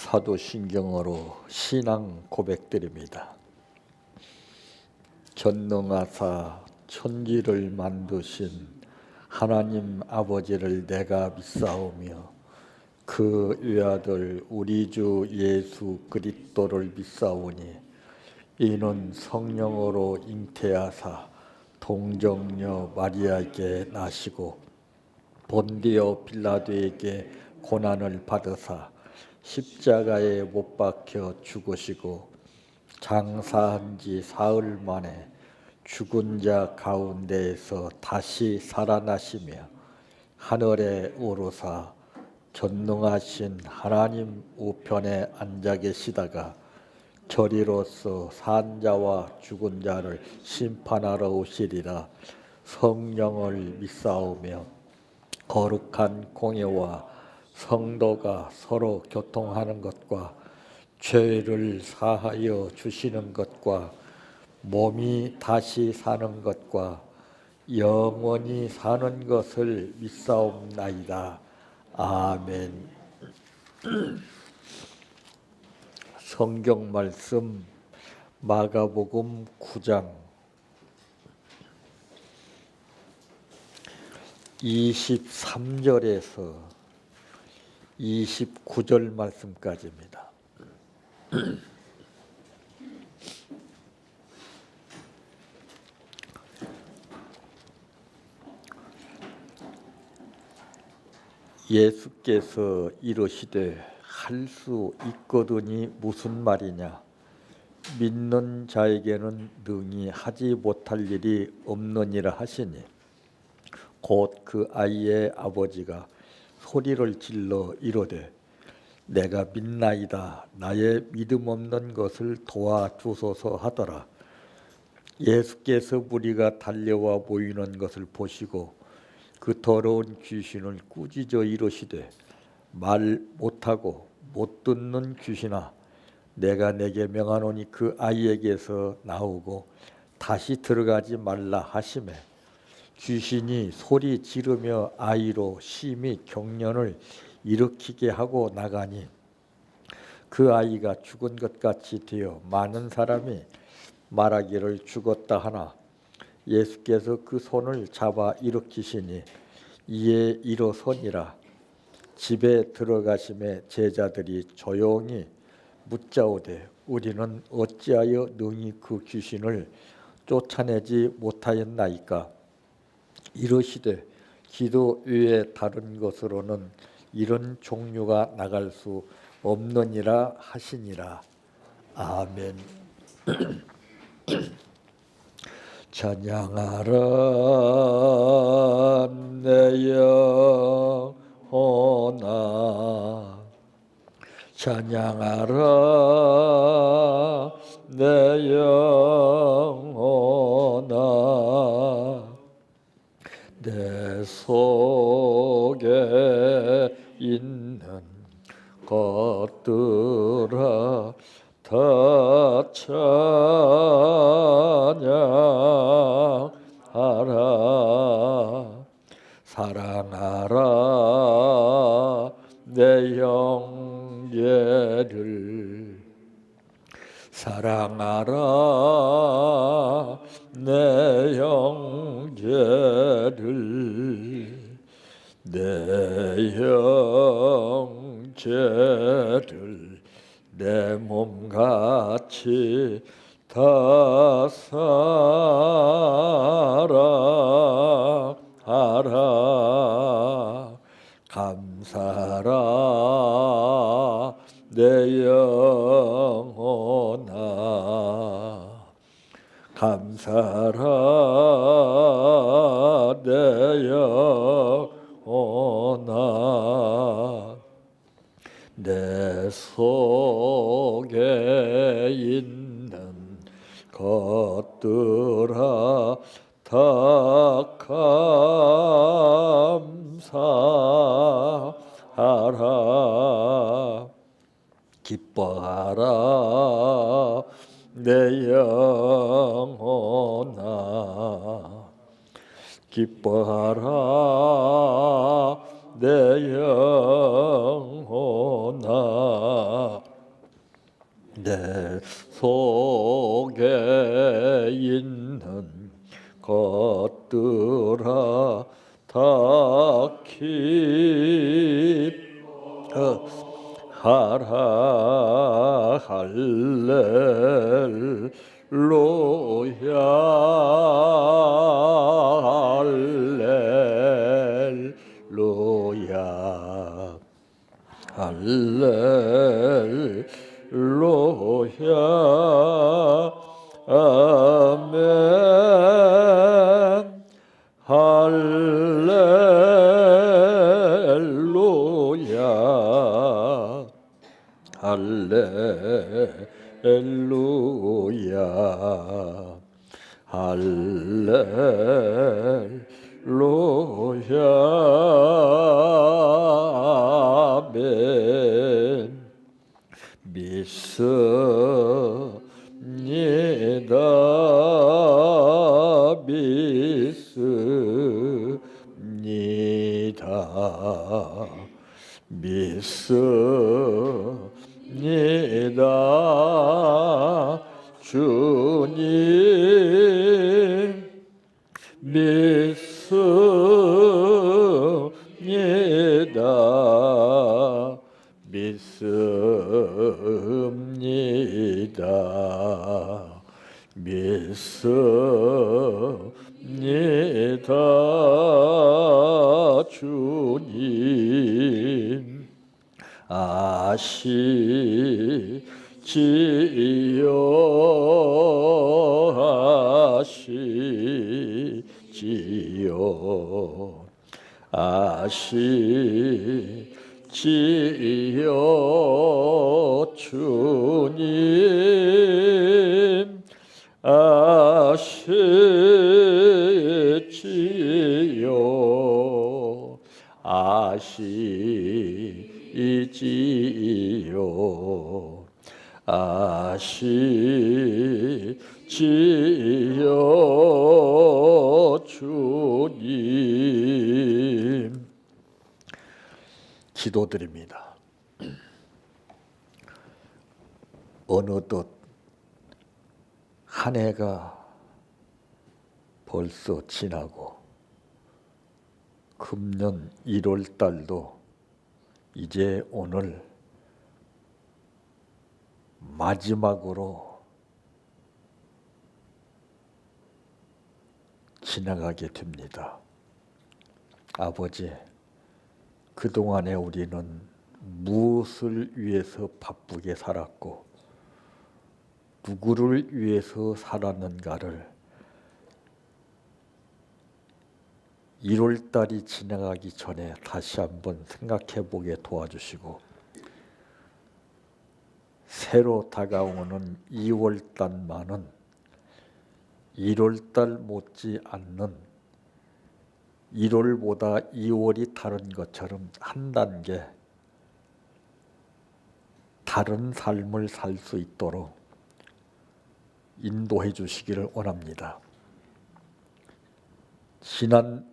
사도신경으로 신앙 고백드립니다. 전능하사 천지를 만드신 하나님 아버지를 내가 믿사오며 그 외아들 우리 주 예수 그리스도를 믿사오니 이는 성령으로 잉태하사 동정녀 마리아에게 나시고 본디오 빌라도에게 고난을 받으사 십자가에 못 박혀 죽으시고 장사한 지 사흘 만에 죽은 자 가운데에서 다시 살아나시며 하늘에 오르사 전능하신 하나님 우편에 앉아 계시다가 저리로서 산 자와 죽은 자를 심판하러 오시리라. 성령을 믿사오며 거룩한 공예와 성도가 서로 교통하는 것과 죄를 사하여 주시는 것과 몸이 다시 사는 것과 영원히 사는 것을 믿사옵나이다. 아멘. 성경 말씀 마가복음 9장 23절에서 29절 말씀까지입니다. 예수께서 이르시되 할 수 있거든이 무슨 말이냐? 믿는 자에게는 능히 하지 못할 일이 없느니라 하시니 곧 그 아이의 아버지가 소리를 질러 이르되 내가 믿나이다. 나의 믿음 없는 것을 도와주소서 하더라. 예수께서 무리가 달려와 모이는 것을 보시고 그 더러운 귀신을 꾸짖어 이르시되 말 못하고 못 듣는 귀신아, 내가 내게 명하노니 그 아이에게서 나오고 다시 들어가지 말라 하시매 귀신이 소리 지르며 아이로 심히 경련을 일으키게 하고 나가니 그 아이가 죽은 것 같이 되어 많은 사람이 말하기를 죽었다 하나 예수께서 그 손을 잡아 일으키시니 이에 일어서니라. 집에 들어가심에 제자들이 조용히 묻자오되 우리는 어찌하여 능히 그 귀신을 쫓아내지 못하였나이까? 이르시되 기도 외에 다른 것으로는 이런 종류가 나갈 수 없느니라 하시니라. 아멘. 찬양하라 내 영혼아, 찬양하라 내 영혼아, 내 속에 있는 것들아 다 찬양하라. 사랑하라 내 형제를, 사랑하라 내 형제를, 내 형제를 내 몸같이 다 사랑하라. 감사하라 내 영혼아, 감사하라 내 영혼아, 내 속에 있는 것들아 다 감사하라. 기뻐하라 내 영혼아, 기뻐하라 내 영혼아, 속에 있는 것들아 다 기뻐하라 할렐루야 할렐루야 아멘 할렐루야 할렐루야 할렐루야 아멘 믿습니다 믿습니다 믿습니다 주님 믿습니다 믿습니다 믿습니다 주님 아시지요 아시지요 아시지요 주님 아시지요 아시지요 아시지요 주님 기도드립니다. 어느덧 한 해가 벌써 지나고 금년 1월 달도 이제 오늘 마지막으로 지나가게 됩니다. 아버지, 그동안에 우리는 무엇을 위해서 바쁘게 살았고 누구를 위해서 살았는가를 1월달이 지나가기 전에 다시 한번 생각해 보게 도와주시고 새로 다가오는 2월달만은 1월달 못지 않는 1월보다 2월이 다른 것처럼 한 단계 다른 삶을 살 수 있도록 인도해 주시기를 원합니다. 지난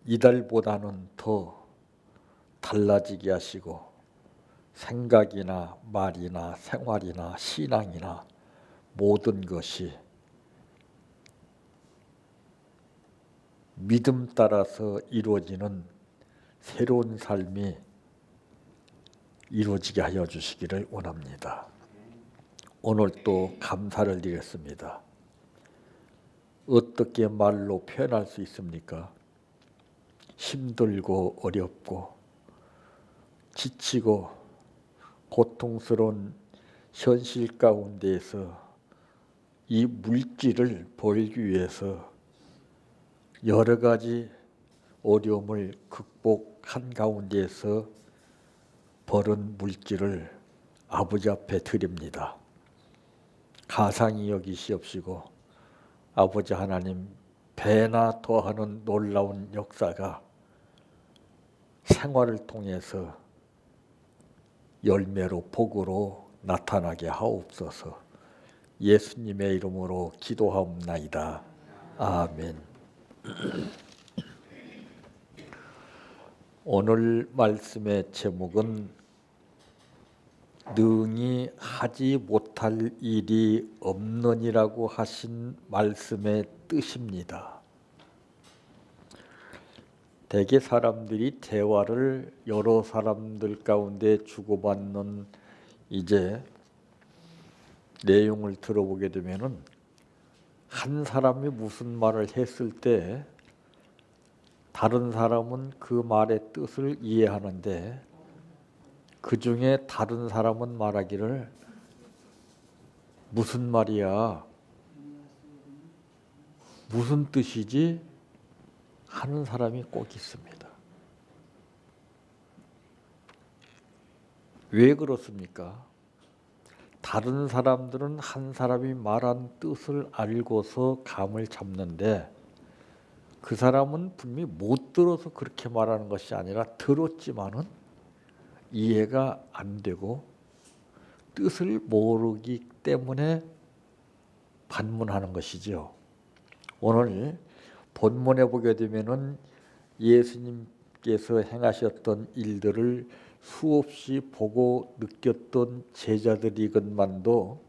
이달보다는 더 달라지게 하시고 생각이나 말이나 생활이나 신앙이나 모든 것이 믿음 따라서 이루어지는 새로운 삶이 이루어지게 하여 주시기를 원합니다. 오늘 또 감사를 드리겠습니다. 어떻게 말로 표현할 수 있습니까? 힘들고 어렵고 지치고 고통스러운 현실 가운데에서 이 물질을 벌기 위해서 여러 가지 어려움을 극복한 가운데에서 벌은 물질을 아버지 앞에 드립니다. 가상히 여기시옵시고 아버지 하나님 배나 더하는 놀라운 역사가 생활을 통해서 열매로 복으로 나타나게 하옵소서. 예수님의 이름으로 기도하옵나이다. 아멘. 오늘 말씀의 제목은 능히 하지 못할 일이 없느니라고 하신 말씀의 뜻입니다. 대개 사람들이 대화를 여러 사람들 가운데 주고받는 이제 내용을 들어보게 되면은 한 사람이 무슨 말을 했을 때 다른 사람은 그 말의 뜻을 이해하는데 그 중에 다른 사람은 말하기를 무슨 말이야? 무슨 뜻이지? 하는 사람이 꼭 있습니다. 왜 그렇습니까? 다른 사람들은 한 사람이 말한 뜻을 알고서 감을 잡는데 그 사람은 분명히 못 들어서 그렇게 말하는 것이 아니라 들었지만은 이해가 안 되고 뜻을 모르기 때문에 반문하는 것이죠. 오늘 본문에 보게 되면은 예수님께서 행하셨던 일들을 수없이 보고 느꼈던 제자들이건만도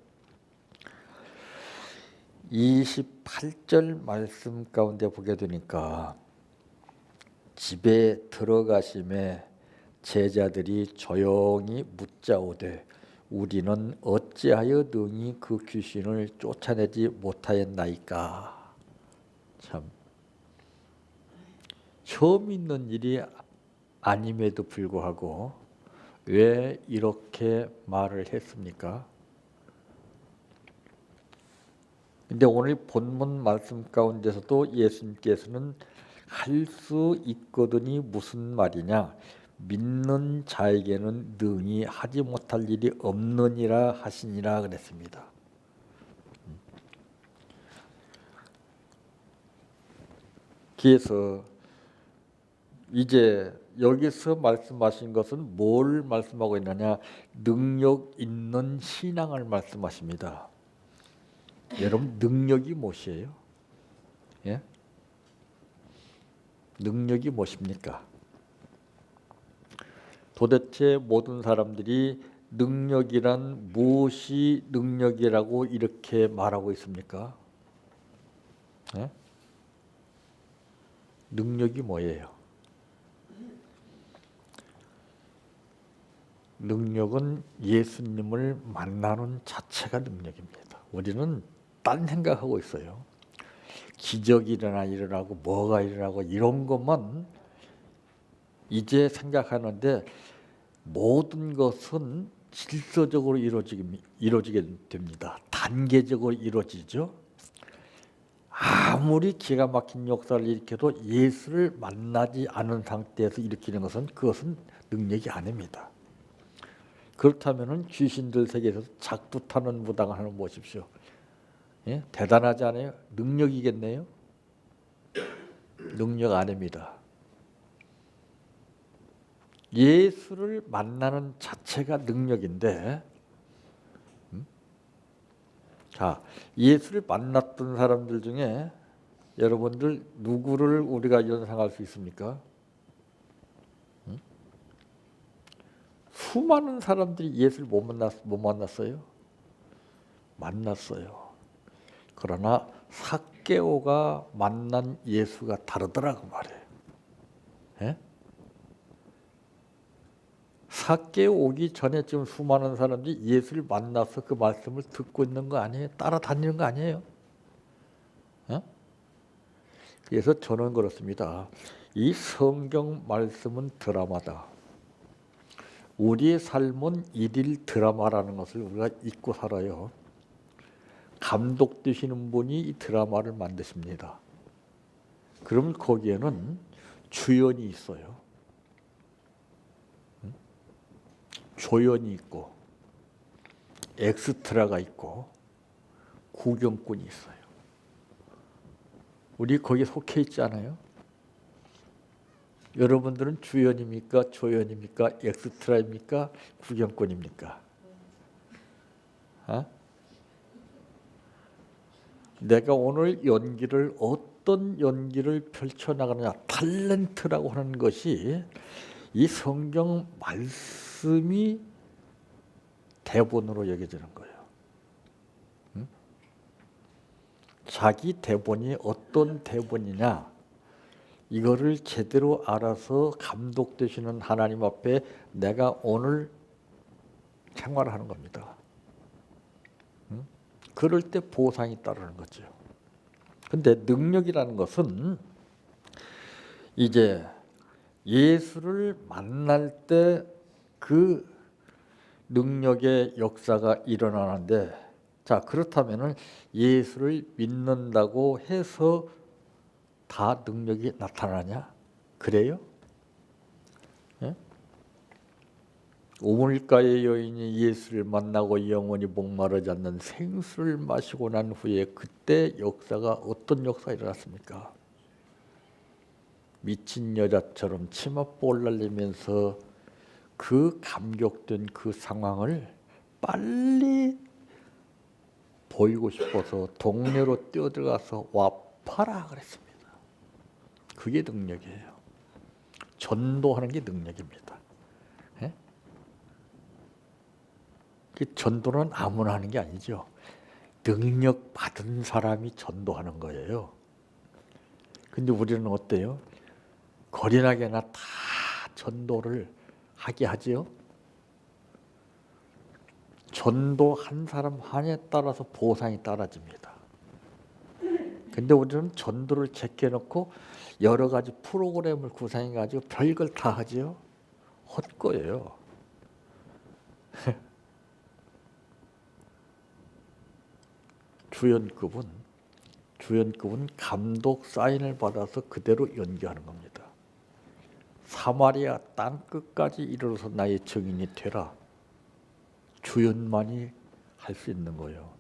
28절 말씀 가운데 보게 되니까 집에 들어가심에 제자들이 조용히 묻자오되 우리는 어찌하여 능히 그 귀신을 쫓아내지 못하였나이까. 참 처음 있는 일이 아님에도 불구하고 왜 이렇게 말을 했습니까? 근데 오늘 본문 말씀 가운데서도 예수님께서는 할 수 있거든이 무슨 말이냐? 믿는 자에게는 능히 하지 못할 일이 없느니라 하시니라 그랬습니다. 그래서 이제 여기서 말씀하신 것은 뭘 말씀하고 있느냐? 능력 있는 신앙을 말씀하십니다. 여러분 능력이 무엇이에요? 예? 능력이 무엇입니까? 도대체 모든 사람들이 능력이란 무엇이 능력이라고 이렇게 말하고 있습니까? 예? 능력이 뭐예요? 능력은 예수님을 만나는 자체가 능력입니다. 우리는 딴 생각하고 있어요. 기적이 일어나고 뭐가 일어나고 이런 것만 이제 생각하는데 모든 것은 질서적으로 이루어지게 됩니다. 단계적으로 이루어지죠. 아무리 기가 막힌 역사를 일으켜도 예수를 만나지 않은 상태에서 일으키는 것은 그것은 능력이 아닙니다. 그렇다면 귀신들 세계에서 작두타는 무당을 하는 보십시오. 예? 대단하지 않아요? 능력이겠네요? 능력 아닙니다. 예수를 만나는 자체가 능력인데 자, 예수를 만났던 사람들 중에 여러분들 누구를 우리가 연상할 수 있습니까? 수많은 사람들이 예수를 못 만났어요? 만났어요. 그러나 삭개오가 만난 예수가 다르더라고 말이에요. 예? 삭개오 오기 전에 지금 수많은 사람들이 예수를 만나서 그 말씀을 듣고 있는 거 아니에요? 따라다니는 거 아니에요? 예? 그래서 저는 그렇습니다. 이 성경 말씀은 드라마다. 우리의 삶은 일일 드라마라는 것을 우리가 잊고 살아요. 감독되시는 분이 이 드라마를 만드십니다. 그러면 거기에는 주연이 있어요. 조연이 있고 엑스트라가 있고 구경꾼이 있어요. 우리 거기에 속해 있지 않아요? 여러분들은 주연입니까? 조연입니까? 엑스트라입니까? 구경꾼입니까? 어? 내가 오늘 어떤 연기를 펼쳐나가느냐, 탤런트라고 하는 것이 이 성경 말씀이 대본으로 여겨지는 거예요. 응? 자기 대본이 어떤 대본이냐 이거를 제대로 알아서 감독되시는 하나님 앞에 내가 오늘 생활하는 겁니다. 응? 그럴 때 보상이 따르는 거죠. 근데 능력이라는 것은 이제 예수를 만날 때 그 능력의 역사가 일어나는데, 자 그렇다면은 예수를 믿는다고 해서 다 능력이 나타나냐? 그래요? 예? 우물가의 여인이 예수를 만나고 영원히 목마르지 않는 생수를 마시고 난 후에 그때 역사가 어떤 역사가 일어났습니까? 미친 여자처럼 치맛볼 날리면서 그 감격된 그 상황을 빨리 보이고 싶어서 동네로 뛰어들어가서 와 파라 그랬습니다. 그게 능력이에요. 전도하는 게 능력입니다. 예? 그 전도는 아무나 하는 게 아니죠. 능력 받은 사람이 전도하는 거예요. 근데 우리는 어때요? 거리나게나 다 전도를 하게 하지요. 전도한 사람 한에 따라서 보상이 따라집니다. 근데 우리는 전도를 제껴놓고 여러 가지 프로그램을 구상해가지고 별걸 다 하지요. 헛거예요. 주연급은 감독 사인을 받아서 그대로 연기하는 겁니다. 사마리아 땅끝까지 이르러서 나의 증인이 되라. 주연만이 할 수 있는 거예요.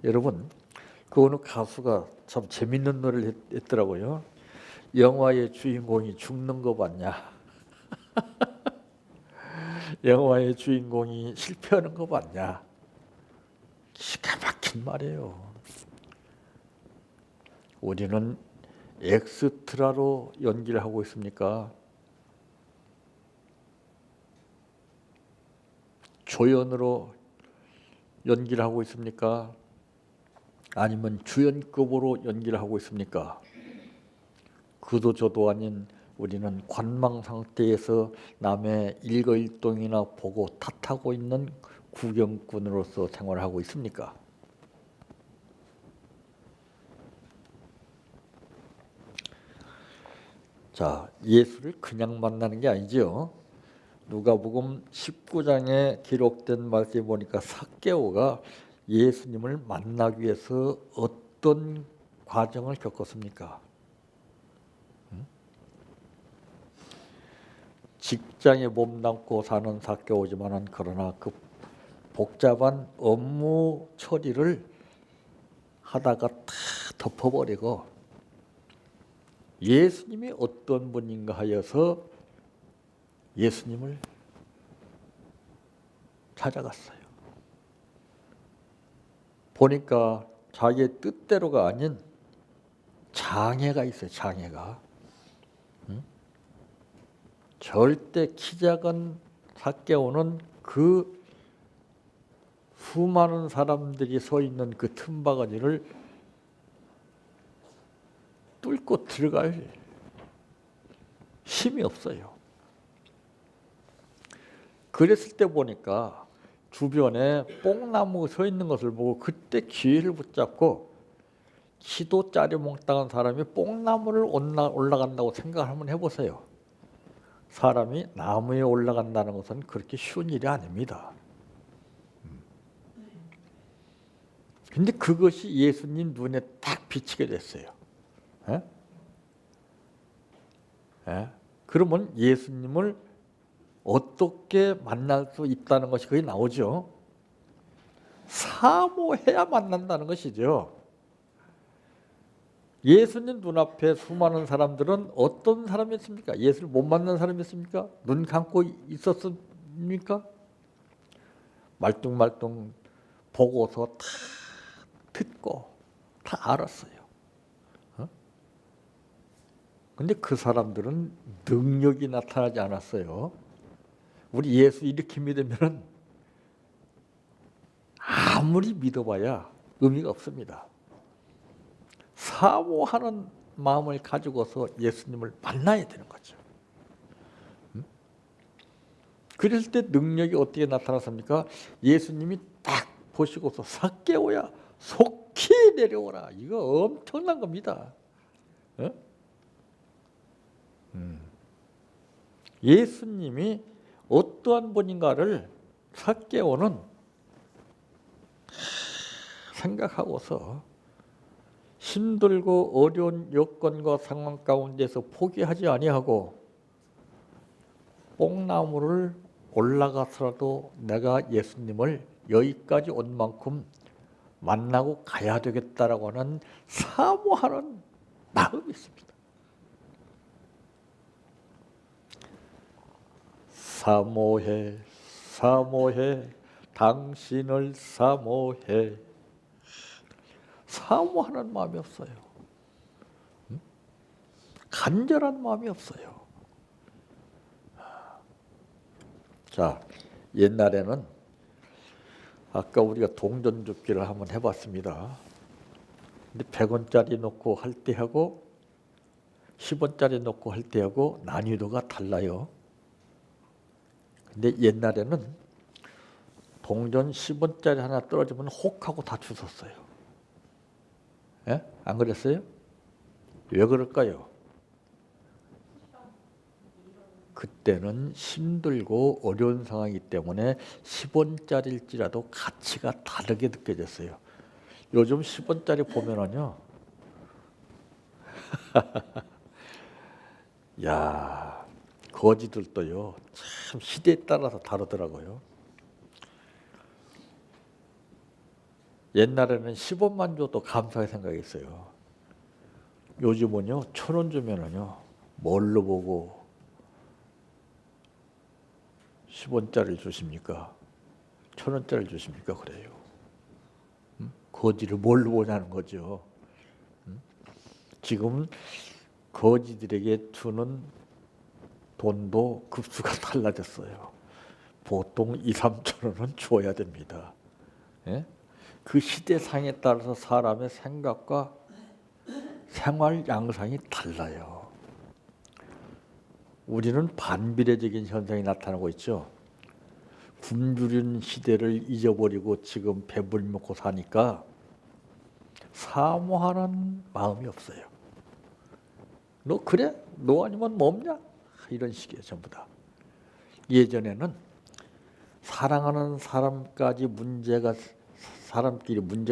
여러분, 그 어느 가수가 참 재밌는 노래를 했더라고요. 영화의 주인공이 죽는 거 봤냐? 영화의 주인공이 실패하는 거 봤냐? 기가 막힌 말이에요. 우리는 엑스트라로 연기를 하고 있습니까? 조연으로 연기를 하고 있습니까? 아니면 주연급으로 연기를 하고 있습니까? 그도 저도 아닌 우리는 관망 상태에서 남의 일거일동이나 보고 탓하고 있는 구경꾼으로서 생활하고 있습니까? 자, 예수를 그냥 만나는 게 아니죠. 누가복음 19장에 기록된 말씀에 보니까 삭개오가 예수님을 만나기 위해서 어떤 과정을 겪었습니까? 직장에 몸담고 사는 삭개오지만은 그러나 그 복잡한 업무 처리를 하다가 다 덮어버리고 예수님이 어떤 분인가 하여서 예수님을 찾아갔어요. 보니까 자기의 뜻대로가 아닌 장애가 있어요. 장애가. 절대 키 작은 삭개오는 그 수많은 사람들이 서 있는 그 틈바구니를 뚫고 들어갈 힘이 없어요. 그랬을 때 보니까 주변에 뽕나무 서 있는 것을 보고 그때 기회를 붙잡고 키도 짜리몽땅한 사람이 뽕나무를 올라간다고 생각을 한번 해보세요. 사람이 나무에 올라간다는 것은 그렇게 쉬운 일이 아닙니다. 근데 그것이 예수님 눈에 딱 비치게 됐어요. 에? 에? 그러면 예수님을 어떻게 만날 수 있다는 것이 거기 나오죠. 사모해야 만난다는 것이죠. 예수님 눈앞에 수많은 사람들은 어떤 사람이었습니까? 예수를 못 만난 사람이었습니까? 눈 감고 있었습니까? 말뚱말뚱 보고서 다 듣고 다 알았어요. 근데 그 사람들은 능력이 나타나지 않았어요. 우리 예수 이렇게 믿으면 아무리 믿어봐야 의미가 없습니다. 사모하는 마음을 가지고서 예수님을 만나야 되는 거죠. 그랬을 때 능력이 어떻게 나타났습니까? 예수님이 딱 보시고서 삭개오야 속히 내려오라. 이거 엄청난 겁니다. 예수님이 어떠한 분인가를 삭개오는 생각하고서 힘들고 어려운 여건과 상황 가운데서 포기하지 아니하고 뽕나무를 올라가서라도 내가 예수님을 여기까지 온 만큼 만나고 가야 되겠다라고 하는 사모하는 마음이 있습니다. 사모해 사모해 당신을 사모해. 사모하는 마음이 없어요. 간절한 마음이 없어요. 자, 옛날에는 아까 우리가 동전줍기를 한번 해봤습니다. 근데 100원짜리 놓고 할 때하고 10원짜리 놓고 할 때하고 난이도가 달라요. 근데 옛날에는 동전 10원짜리 하나 떨어지면 혹하고 다 주웠어요. 예? 안 그랬어요? 왜 그럴까요? 그때는 힘들고 어려운 상황이기 때문에 10원짜리일지라도 가치가 다르게 느껴졌어요. 요즘 10원짜리 보면은요, 야, 거지들도요, 참 시대에 따라서 다르더라고요. 옛날에는 10원만 줘도 감사하게 생각했어요. 요즘은요, 1,000원 주면은요, 뭘로 보고 10원짜리를 주십니까? 1,000원짜리를 주십니까? 그래요. 거지를 뭘로 보냐는 거죠. 지금 거지들에게 주는 돈도 급수가 달라졌어요. 보통 2, 3천 원은 줘야 됩니다. 예? 그 시대상에 따라서 사람의 생각과 생활 양상이 달라요. 우리는 반비례적인 현상이 나타나고 있죠. 굶주린 시대를 잊어버리고 지금 배불리 먹고 사니까 사모하는 마음이 없어요. 너 그래? 너 아니면 뭐 없냐? 이런 식이에요, 전부 다. 예전에는 사랑하는 사람끼리 문제가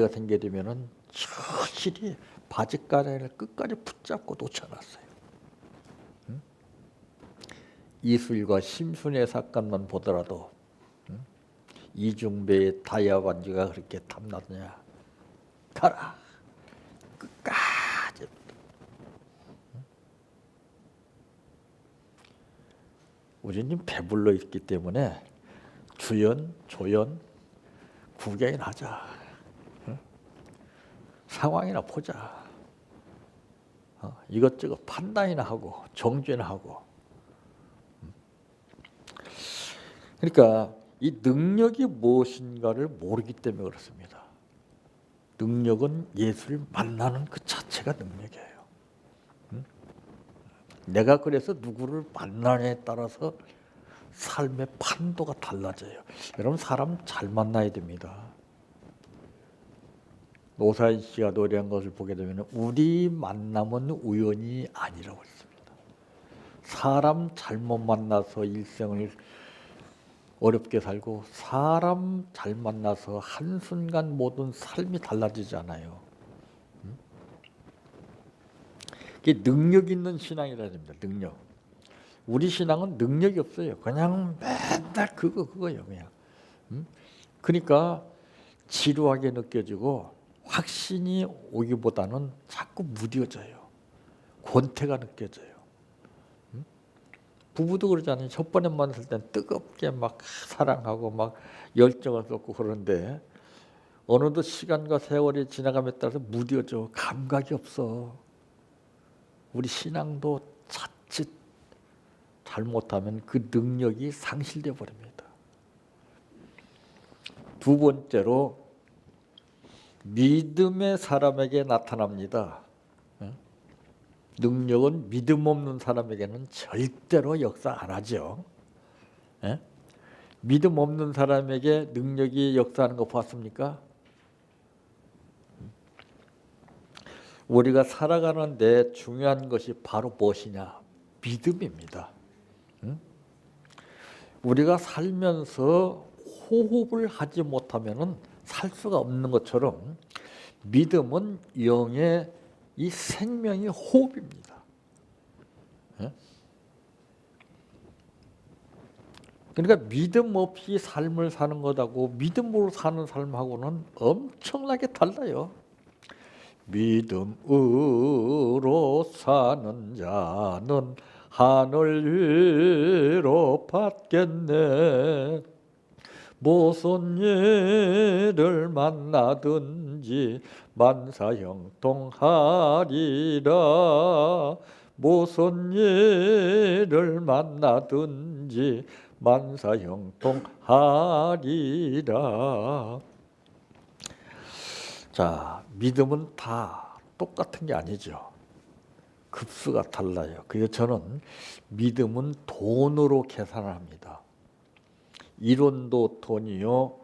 생기게 되면은 절실히 바짓가랑이를 끝까지 붙잡고 놓쳐놨어요. 이술과 심순의 사건만 보더라도 이중배의 다이아 반지가 그렇게 탐나느냐? 가라! 끝까지. 우리는 배불러 있기 때문에 주연, 조연 구경이나 하자. 상황이나 보자. 이것저것 판단이나 하고 정죄나 하고. 그러니까 이 능력이 무엇인가를 모르기 때문에 그렇습니다. 능력은 예수를 만나는 그 자체가 능력이에요. 내가 그래서 누구를 만나냐에 따라서 삶의 판도가 달라져요. 여러분 사람 잘 만나야 됩니다. 노사연 씨가 노래한 것을 보게 되면 우리 만남은 우연이 아니라고 했습니다. 사람 잘못 만나서 일생을 어렵게 살고 사람 잘 만나서 한순간 모든 삶이 달라지잖아요. 이게 능력 있는 신앙이라 됩니다. 능력. 우리 신앙은 능력이 없어요. 그냥 맨날 그거예요. 그냥. 그러니까 지루하게 느껴지고 확신이 오기보다는 자꾸 무뎌져요. 권태가 느껴져요. 부부도 그러잖아요. 첫 번에 만났을 땐 뜨겁게 막 사랑하고 막 열정을 쏟고 그러는데 어느덧 시간과 세월이 지나감에 따라서 무뎌져. 감각이 없어. 우리 신앙도 자칫 잘못하면 그 능력이 상실돼 버립니다. 두 번째로 믿음의 사람에게 나타납니다. 능력은 믿음 없는 사람에게는 절대로 역사 안 하죠. 믿음 없는 사람에게 능력이 역사하는 거 봤습니까? 우리가 살아가는데 중요한 것이 바로 무엇이냐? 믿음입니다. 우리가 살면서 호흡을 하지 못하면 살 수가 없는 것처럼 믿음은 영의 이 생명의 호흡입니다. 그러니까 믿음 없이 삶을 사는 것하고 믿음으로 사는 삶하고는 엄청나게 달라요. 믿음으로 사는 자는 하늘로 받겠네. 무슨 일을 만나든지 만사형통하리라. 무슨 일을 만나든지 만사형통하리라. 자, 믿음은 다 똑같은 게 아니죠. 급수가 달라요. 그래서 저는 믿음은 돈으로 계산을 합니다. 1원도 돈이요,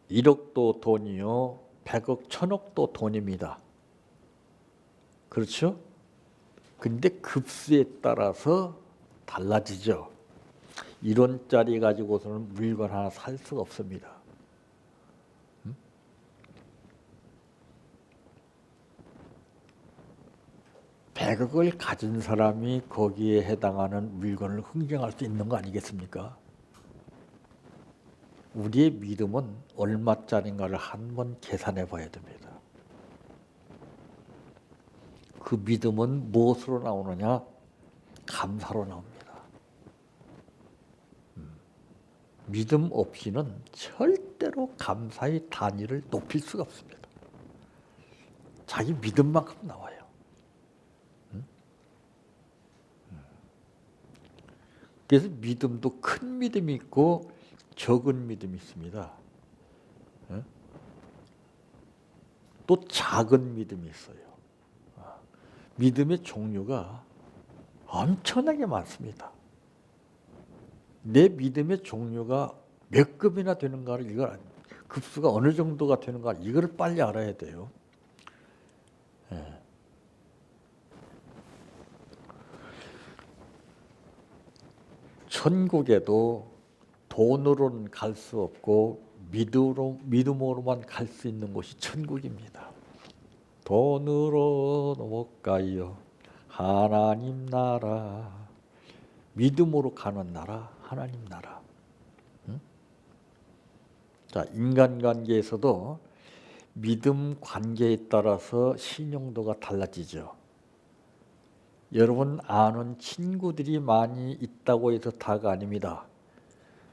1억도 돈이요, 100억, 1000억도 돈입니다. 그렇죠? 근데 급수에 따라서 달라지죠. 1원짜리 가지고서는 물건 하나 살 수가 없습니다. 100억을 가진 사람이 거기에 해당하는 물건을 흥정할 수 있는 거 아니겠습니까? 우리의 믿음은 얼마짜리인가를 한번 계산해 봐야 됩니다. 그 믿음은 무엇으로 나오느냐? 감사로 나옵니다. 믿음 없이는 절대로 감사의 단위를 높일 수가 없습니다. 자기 믿음만큼 나와요. 그래서 믿음도 큰 믿음이 있고 적은 믿음이 있습니다. 또 작은 믿음이 있어요. 믿음의 종류가 엄청나게 많습니다. 내 믿음의 종류가 몇 급이나 되는가를, 이걸 급수가 어느 정도가 되는가, 이걸 빨리 알아야 돼요. 천국에도 돈으로는 갈 수 없고 믿음으로만 갈 수 있는 곳이 천국입니다. 돈으로는 못 가요. 하나님 나라. 믿음으로 가는 나라, 하나님 나라. 자, 인간관계에서도 믿음 관계에 따라서 신용도가 달라지죠. 여러분 아는 친구들이 많이 있다고 해서 다가 아닙니다.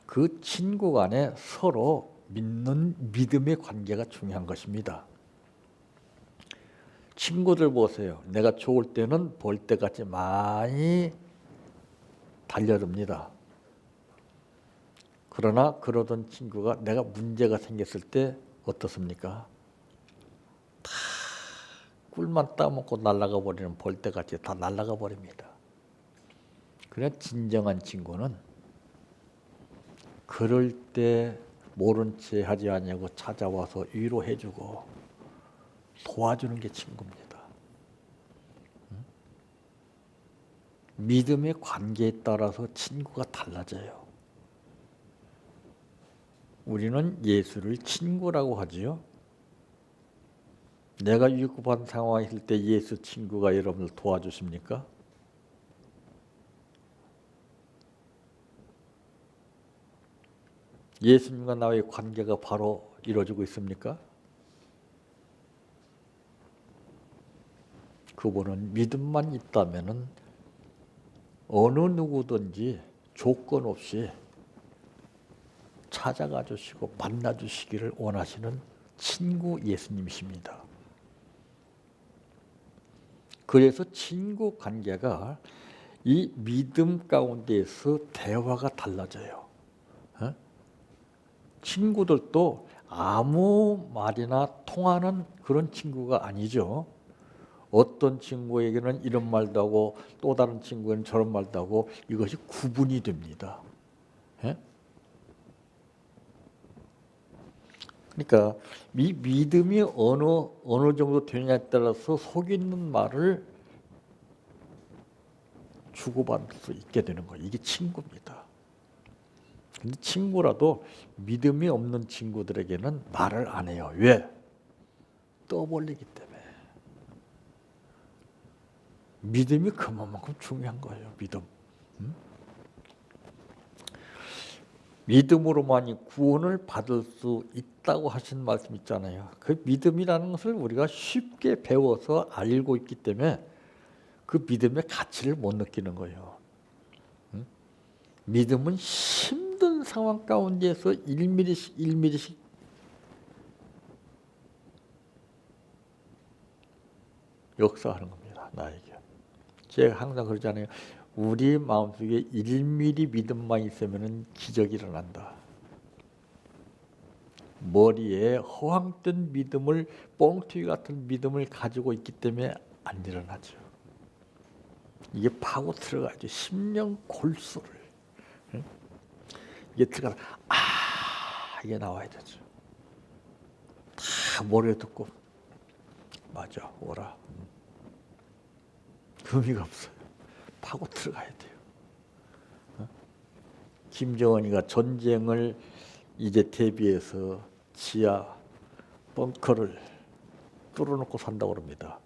그 친구 간에 서로 믿는 믿음의 관계가 중요한 것입니다. 친구들 보세요. 내가 좋을 때는 볼 때같이 많이 달려듭니다. 그러나 그러던 친구가 내가 문제가 생겼을 때 어떻습니까? 다 꿀만 따먹고 날아가 버리는 벌떼같이 다 날아가 버립니다. 그래 진정한 친구는 그럴 때 모른 채 하지 않냐고 찾아와서 위로해주고 도와주는 게 친구입니다. 믿음의 관계에 따라서 친구가 달라져요. 우리는 예수를 친구라고 하지요. 내가 위급한 상황이 있을 때 예수 친구가 여러분을 도와주십니까? 예수님과 나의 관계가 바로 이루어지고 있습니까? 그분은 믿음만 있다면은 어느 누구든지 조건 없이 찾아가 주시고 만나 주시기를 원하시는 친구 예수님이십니다. 그래서 친구 관계가 이 믿음 가운데에서 대화가 달라져요. 친구들도 아무 말이나 통하는 그런 친구가 아니죠. 어떤 친구에게는 이런 말도 하고 또 다른 친구에는 저런 말도 하고 이것이 구분이 됩니다. 예? 그러니까 믿음이 어느 정도 되느냐에 따라서 속이는 말을 주고받을 수 있게 되는 거예요. 이게 친구입니다. 근데 친구라도 믿음이 없는 친구들에게는 말을 안 해요. 왜? 떠벌리기 때문에. 믿음이 그만큼 중요한 거예요. 믿음. 믿음으로만이 구원을 받을 수 있다고 하신 말씀 있잖아요. 그 믿음이라는 것을 우리가 쉽게 배워서 알고 있기 때문에 그 믿음의 가치를 못 느끼는 거예요. 믿음은 힘든 상황 가운데에서 1mm씩 1mm씩 역사하는 겁니다. 나에게. 제가 항상 그러잖아요. 우리 마음속에 1mm 믿음만 있으면 기적이 일어난다. 머리에 허황된 믿음을, 뻥튀기 같은 믿음을 가지고 있기 때문에 안 일어나죠. 이게 파고 들어가죠. 심령 골수를. 이게 들어가서 이게 나와야 되죠. 다 머리에 듣고 맞아 오라. 의미가 없어요. 파고 들어가야 돼요. 김정은이가 전쟁을 이제 대비해서 지하 벙커를 뚫어놓고 산다고 합니다.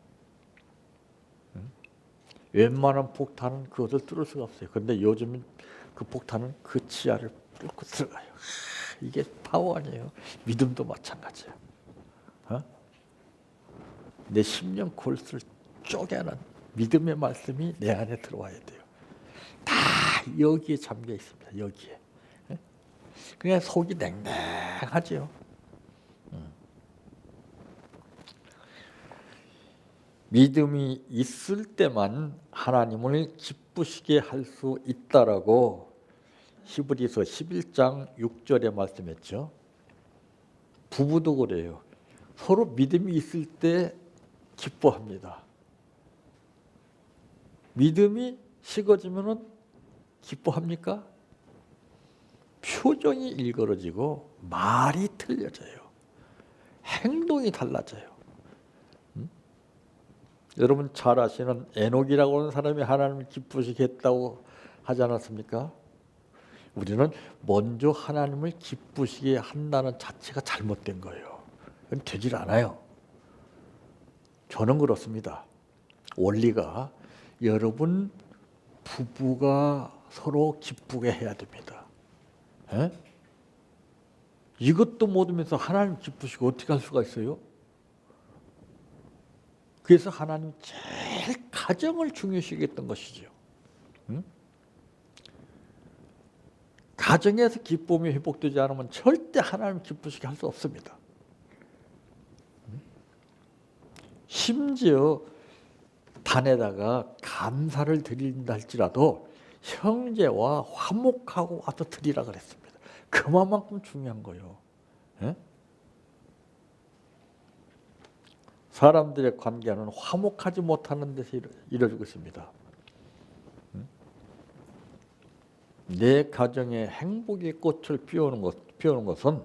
웬만한 폭탄은 그것을 뚫을 수가 없어요. 그런데 요즘은 그 폭탄은 그 지하를 뚫고 들어가요. 이게 파워 아니에요. 믿음도 마찬가지예요. 내 심령 골수를 쪼개는 믿음의 말씀이 내 안에 들어와야 돼요. 다 여기에 잠겨 있습니다. 여기에. 그냥 속이 냉랭하죠. 믿음이 있을 때만 하나님을 기쁘시게 할 수 있다라고 히브리서 11장 6절에 말씀했죠. 부부도 그래요. 서로 믿음이 있을 때 기뻐합니다. 믿음이 식어지면 기뻐합니까? 표정이 일그러지고 말이 틀려져요. 행동이 달라져요. 여러분 잘 아시는 에녹이라고 하는 사람이 하나님을 기쁘시게 했다고 하지 않았습니까? 우리는 먼저 하나님을 기쁘시게 한다는 자체가 잘못된 거예요. 그건 되질 않아요. 저는 그렇습니다. 원리가 여러분 부부가 서로 기쁘게 해야 됩니다. 에? 이것도 못하면서 하나님 기쁘시고 어떻게 할 수가 있어요? 그래서 하나님 제일 가정을 중요시 여겼던 것이죠. 응? 가정에서 기쁨이 회복되지 않으면 절대 하나님 기쁘시게 할 수 없습니다. 심지어 단에다가 감사를 드린다 할지라도 형제와 화목하고 와서 드리라 그랬습니다. 그만큼 중요한 거예요. 에? 사람들의 관계는 화목하지 못하는 데서 이루어지고 있습니다. 내 가정에 행복의 꽃을 피우는 것은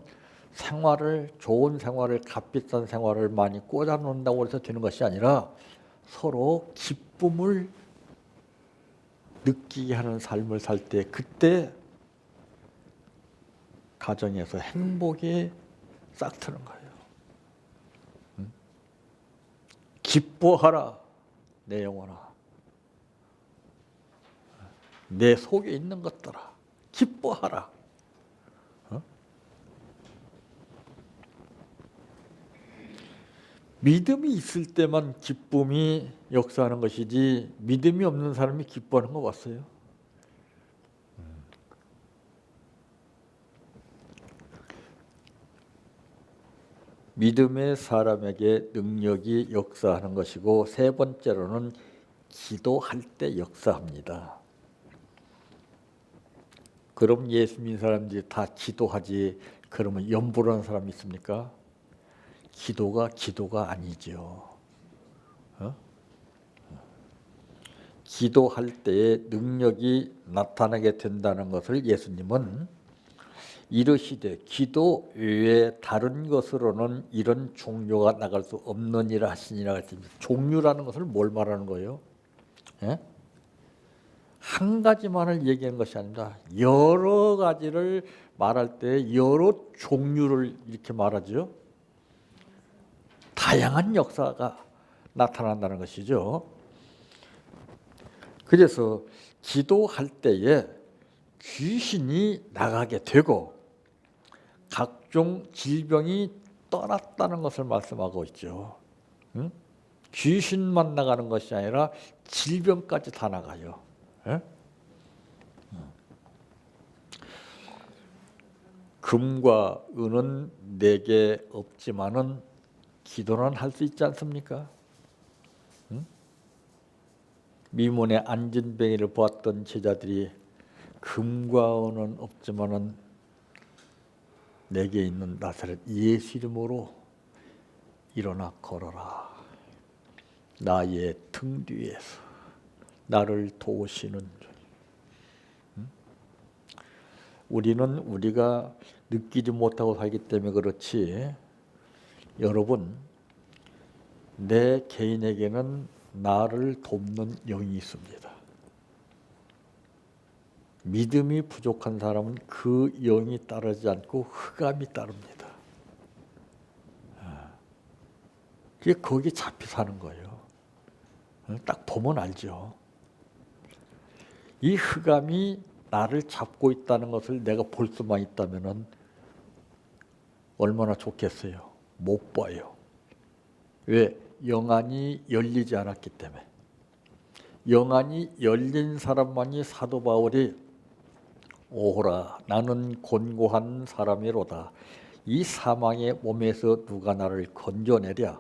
좋은 생활을, 값비싼 생활을 많이 꽂아놓는다고 해서 되는 것이 아니라 서로 기쁨을 느끼게 하는 삶을 살 때 그때 가정에서 행복이 싹 트는 거예요. 기뻐하라 내 영혼아. 내 속에 있는 것들아 기뻐하라. 믿음이 있을 때만 기쁨이 역사하는 것이지 믿음이 없는 사람이 기뻐하는 거 봤어요? 믿음의 사람에게 능력이 역사하는 것이고 세 번째로는 기도할 때 역사합니다. 그럼 예수 믿는 사람들이 다 기도하지 그러면 염불하는 사람 있습니까? 기도가 아니죠. 어? 기도할 때에 능력이 나타나게 된다는 것을 예수님은 이르시되 기도 외에 다른 것으로는 이런 종료가 나갈 수 없느니라 하시니라 했습니다. 종류라는 것을 뭘 말하는 거예요? 예? 한 가지만을 얘기하는 것이 아닙니다. 여러 가지를 말할 때 여러 종류를 이렇게 말하죠. 다양한 역사가 나타난다는 것이죠. 그래서 기도할 때에 귀신이 나가게 되고 각종 질병이 떠났다는 것을 말씀하고 있죠. 응? 귀신만 나가는 것이 아니라 질병까지 다 나가요. 예? 금과 은은 내게 없지만은 기도는 할 수 있지 않습니까? 응? 미문의 안진뱅이를 보았던 제자들이 금과 은은 없지만은 내게 있는 나사렛 예수 이름으로 일어나 걸어라. 나의 등 뒤에서 나를 도우시는 줄. 우리는 우리가 느끼지 못하고 살기 때문에 그렇지, 여러분, 내 개인에게는 나를 돕는 영이 있습니다. 믿음이 부족한 사람은 그 영이 따르지 않고 흑암이 따릅니다. 그게 거기에 잡혀 사는 거예요. 딱 보면 알죠. 이 흑암이 나를 잡고 있다는 것을 내가 볼 수만 있다면은 얼마나 좋겠어요. 못 봐요. 왜? 영안이 열리지 않았기 때문에. 영안이 열린 사람만이 사도 바울이 오호라 나는 곤고한 사람이로다. 이 사망의 몸에서 누가 나를 건져내랴.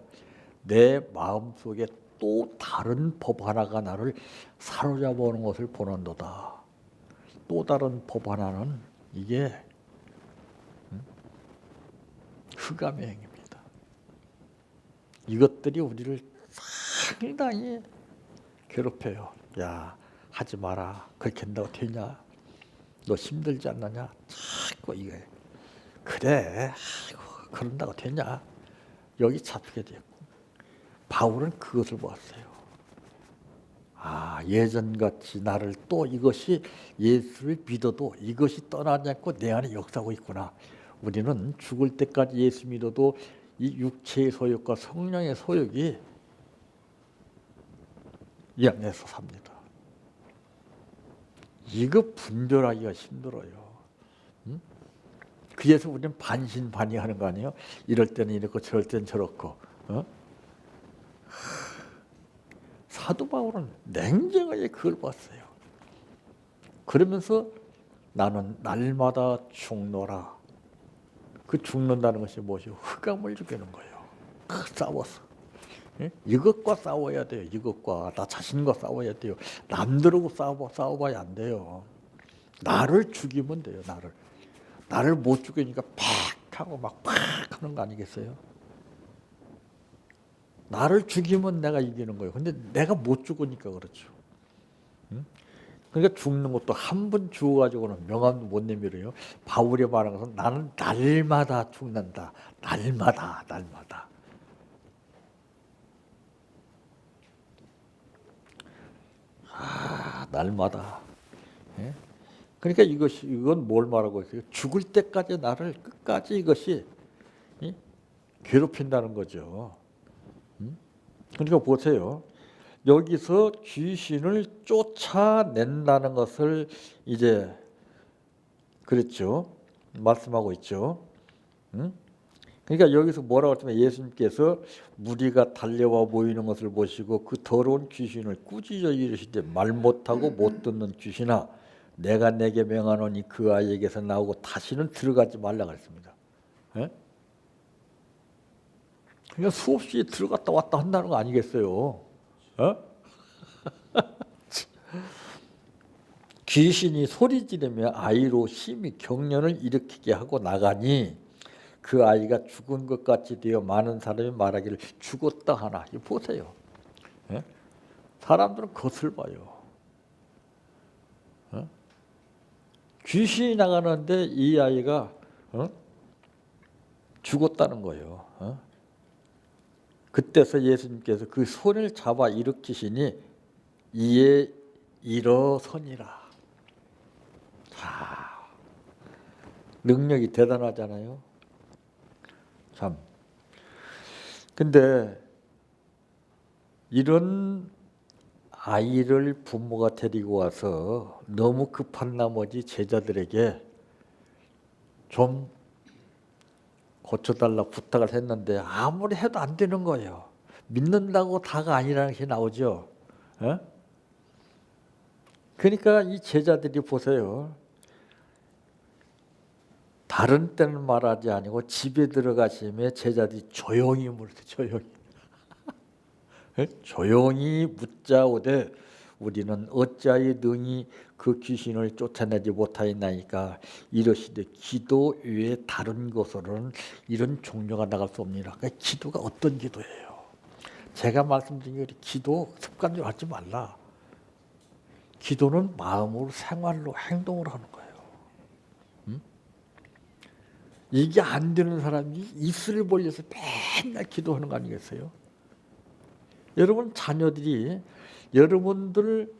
내 마음속에 또 다른 법 하나가 나를 사로잡아오는 것을 보는도다. 또 다른 법 하나는 이게 흑암의 행위입니다. 이것들이 우리를 상당히 괴롭혀요. 야, 하지 마라. 그렇게 한다고 되냐? 너 힘들지 않느냐? 자꾸 이거 그래. 아이고, 그런다고 되냐? 여기 잡히게 되고. 바울은 그것을 보았어요. 아, 예전같이 나를 또 이것이 예수를 믿어도 이것이 떠나지 않고 내 안에 역사하고 있구나. 우리는 죽을 때까지 예수 믿어도 이 육체의 소욕과 성령의 소욕이 이 안에서 삽니다. 이거 분별하기가 힘들어요. 응? 그래서 우리는 반신반의하는 거 아니에요? 이럴 때는 이렇고 저럴 때는 저렇고. 어? 사도 바울은 냉정하게 그걸 봤어요. 그러면서 나는 날마다 죽노라. 그 죽는다는 것이 무엇이요? 흑암을 죽이는 거예요. 싸워서. 예? 이것과 싸워야 돼요. 이것과 나 자신과 싸워야 돼요. 남들하고 싸워봐야 안 돼요. 나를 죽이면 돼요. 나를 못 죽이니까 팍 하고 막 팍 하는 거 아니겠어요? 나를 죽이면 내가 이기는 거예요. 근데 내가 못 죽으니까 그렇죠. 응? 그러니까 죽는 것도 한 번 죽어가지고는 명함도 못 내밀어요. 바울이 말한 것은 나는 날마다 죽는다. 날마다. 아, 날마다. 예? 그러니까 이건 뭘 말하고 있어요? 죽을 때까지 나를 끝까지 이것이 괴롭힌다는 거죠. 그러니까 보세요. 여기서 귀신을 쫓아낸다는 것을 이제 그랬죠. 말씀하고 있죠. 그러니까 여기서 뭐라고 했냐면 예수님께서 무리가 달려와 모이는 것을 보시고 그 더러운 귀신을 꾸짖어 이르시되 말 못하고 못 듣는 귀신아 내가 내게 명하노니 그 아이에게서 나오고 다시는 들어가지 말라 그랬습니다. 예? 그러니까 수없이 들어갔다 왔다 한다는 거 아니겠어요? 어? 귀신이 소리 지르며 아이로 심히 경련을 일으키게 하고 나가니 그 아이가 죽은 것 같이 되어 많은 사람이 말하기를 죽었다 하나. 이거 보세요. 예? 사람들은 그것을 봐요. 귀신이 나가는데 이 아이가 죽었다는 거예요. 그때서 예수님께서 그 손을 잡아 일으키시니 이에 일어서니라. 자, 능력이 대단하잖아요. 참. 근데 이런 아이를 부모가 데리고 와서 너무 급한 나머지 제자들에게 좀 고쳐달라고 부탁을 했는데 아무리 해도 안 되는 거예요. 믿는다고 다가 아니라는 게 나오죠. 그러니까 이 제자들이 보세요. 다른 때는 말하지 아니고 집에 들어가시면 제자들이 조용히 물으세요. 조용히. 조용히 묻자오되 우리는 어찌하여 능히 그 귀신을 쫓아내지 못하였나이까 이러시되 기도 외에 다른 것으로는 이런 종료가 나갈 수 없느니라. 그러니까 기도가 어떤 기도예요? 제가 말씀드린 게 기도 습관적으로 하지 말라. 기도는 마음으로 생활로 행동으로 하는 거예요. 이게 안 되는 사람이 입술을 벌려서 맨날 기도하는 거 아니겠어요? 여러분 자녀들이 여러분들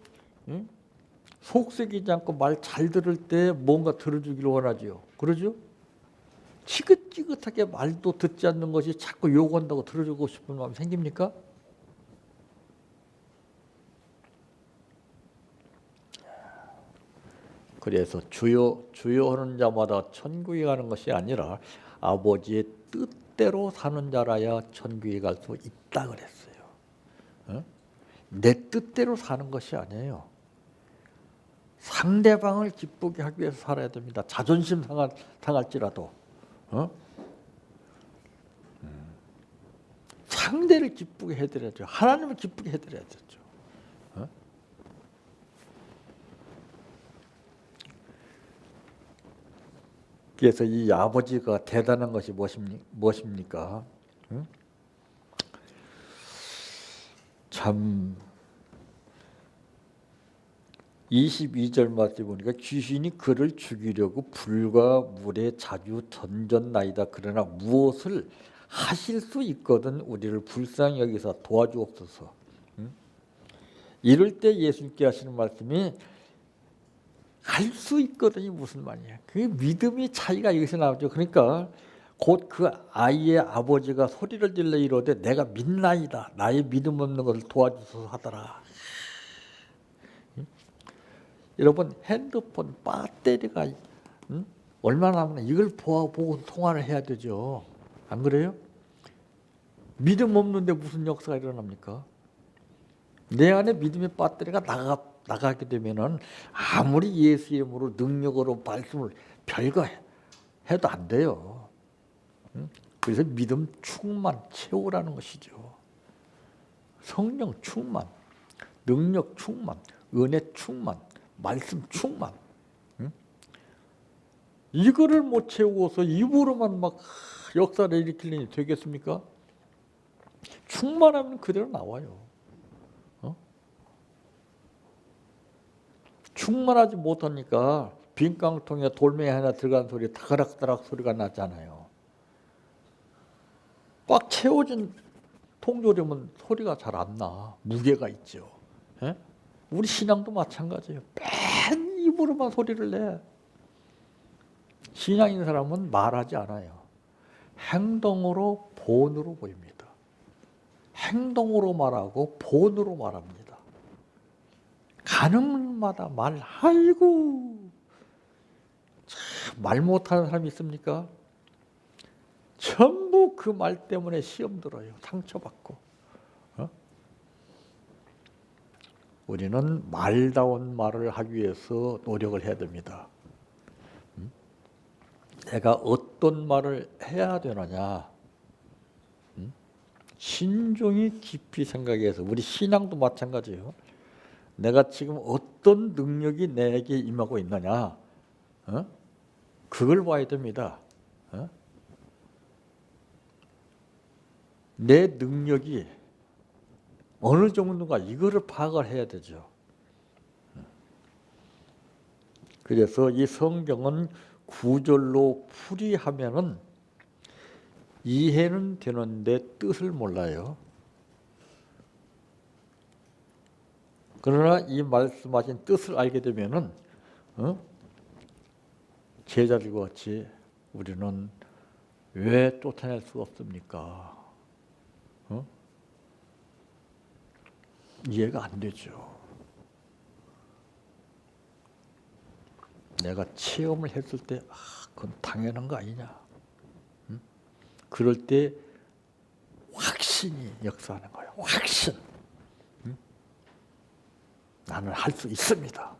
속썩이지 않고 말 잘 들을 때 뭔가 들어주기를 원하죠. 그러죠? 지긋지긋하게 말도 듣지 않는 것이 자꾸 욕한다고 들어주고 싶은 마음 생깁니까? 그래서 주여 주여 하는 자마다 천국에 가는 것이 아니라 아버지의 뜻대로 사는 자라야 천국에 갈 수 있다 그랬어요. 내 뜻대로 사는 것이 아니에요. 상대방을 기쁘게 하기 위해서 살아야 됩니다. 자존심 상할지라도 상대를 기쁘게 해드려야죠. 하나님을 기쁘게 해드려야 되죠. 그래서 이 아버지가 대단한 것이 무엇입니까? 참 22절 말씀 보니까 귀신이 그를 죽이려고 불과 물에 자주 던졌나이다. 그러나 무엇을 하실 수 있거든 우리를 불쌍히 여기서 도와주옵소서. 이럴 때 예수님께 하시는 말씀이 할 수 있거든이 무슨 말이야. 그 믿음의 차이가 여기서 나오죠. 그러니까 곧 그 아이의 아버지가 소리를 질러 이르되 내가 믿나이다. 나의 믿음 없는 것을 도와주소서 하더라. 여러분 핸드폰 배터리가 얼마나 남나 이걸 보고 통화를 해야 되죠. 안 그래요? 믿음 없는데 무슨 역사가 일어납니까? 내 안에 믿음의 배터리가 나가게 되면은 아무리 예수 이름으로 능력으로 말씀을 별거 해도 안 돼요. 그래서 믿음 충만 채우라는 것이죠. 성령 충만, 능력 충만, 은혜 충만, 말씀 충만. 이거를 못 채우고서 입으로만 막 역사를 일으키려니 되겠습니까? 충만하면 그대로 나와요. 충만하지 못하니까 빈 깡통에 돌멩이 하나 들어간 소리 타가락타락 소리가 나잖아요. 꽉 채워진 통조림은 소리가 잘 안 나. 무게가 있죠. 에? 우리 신앙도 마찬가지예요. 맨 입으로만 소리를 내. 신앙인 사람은 말하지 않아요. 행동으로 본으로 보입니다. 행동으로 말하고 본으로 말합니다. 가는 마다 아이고 참, 말 못하는 사람이 있습니까? 전부 그 말 때문에 시험 들어요. 상처받고. 우리는 말다운 말을 하기 위해서 노력을 해야 됩니다. 내가 어떤 말을 해야 되느냐. 신중히 깊이 생각해서 우리 신앙도 마찬가지예요. 내가 지금 어떤 능력이 내게 임하고 있느냐. 그걸 봐야 됩니다. 내 능력이 어느 정도인가 이거를 파악을 해야 되죠. 그래서 이 성경은 구절로 풀이하면은 이해는 되는데 뜻을 몰라요. 그러나 이 말씀하신 뜻을 알게 되면은 제자들과 같이 우리는 왜 쫓아낼 수 없습니까? 이해가 안 되죠. 내가 체험을 했을 때 그건 당연한 거 아니냐. 그럴 때 확신이 역사하는 거예요. 확신. 나는 할 수 있습니다.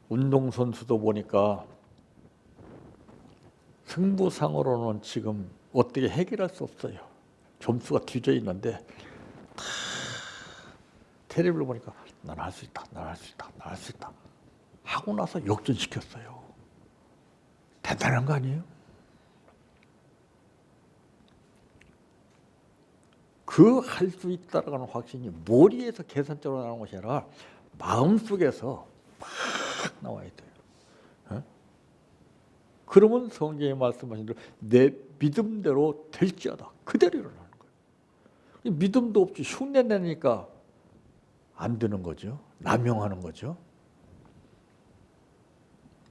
운동선수도 보니까 승부상으로는 지금 어떻게 해결할 수 없어요. 점수가 뒤져 있는데 다 테레비를 보니까 나는 할 수 있다. 나는 할 수 있다. 나는 할 수 있다. 하고 나서 역전시켰어요. 대단한 거 아니에요? 그 할 수 있다라는 확신이 머리에서 계산적으로 나오는 것이 아니라 마음속에서 막 나와야 돼요. 그러면 성경에 말씀하신 대로 내 믿음대로 될지어다. 그대로 일어나는 거예요. 믿음도 없이 흉내 내니까 안 되는 거죠. 남용하는 거죠.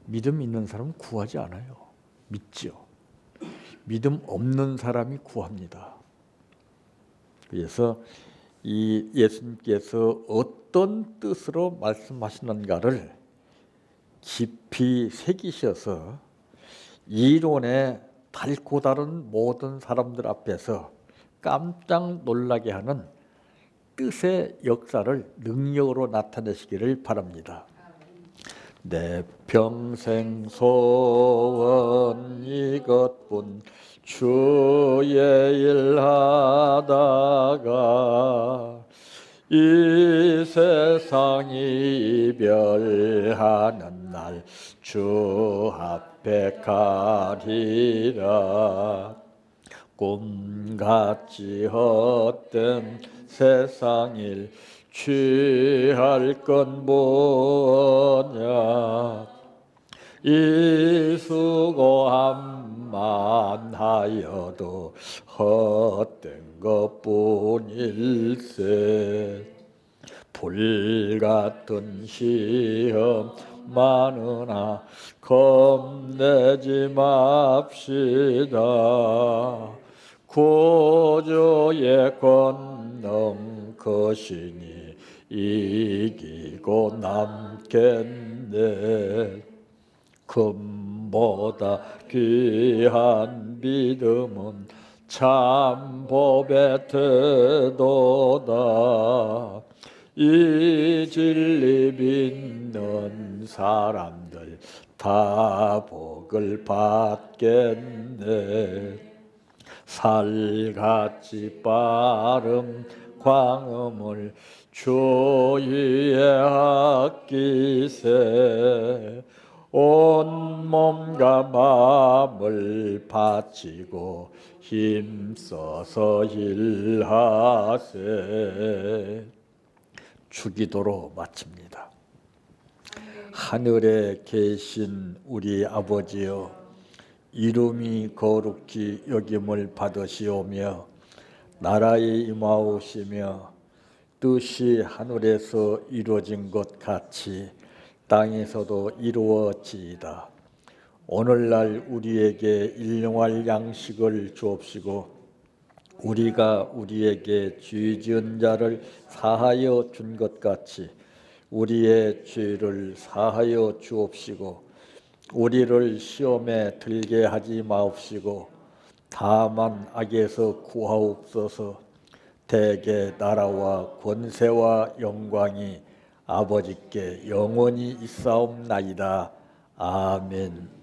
믿음 있는 사람은 구하지 않아요. 믿죠. 믿음 없는 사람이 구합니다. 그래서 이 예수님께서 어떤 뜻으로 말씀하시는가를 깊이 새기셔서 이론에 달고 다른 모든 사람들 앞에서 깜짝 놀라게 하는 뜻의 역사를 능력으로 나타내시기를 바랍니다. 내 평생 소원 이것뿐 주의 일 하다가 이 세상 이별하는 날 주 앞에 가리라. 꿈같이 헛된 세상 일 취할 건 뭐냐. 이 수고함만 하여도 헛된 것뿐일세. 불같은 시험 많으나 겁내지 맙시다. 구주의 권능 크시니 이기고 남겠네. 금보다 귀한 믿음은 참 법의 태도다. 이 진리 믿는 사람들 다 복을 받겠네. 살같이 빠른 광음을 주위에 아끼세. 온 몸과 마음을 바치고 힘써서 일하세. 주기도로 마칩니다. 하늘에 계신 우리 아버지여, 이름이 거룩히 여김을 받으시오며 나라의 임하오시며 뜻이 하늘에서 이루어진 것 같이 땅에서도 이루어지이다. 오늘날 우리에게 일용할 양식을 주옵시고 우리가 우리에게 죄 지은 자를 사하여 준 것 같이 우리의 죄를 사하여 주옵시고 우리를 시험에 들게 하지 마옵시고 다만 악에서 구하옵소서. 대개 나라와 권세와 영광이 아버지께 영원히 있사옵나이다. 아멘.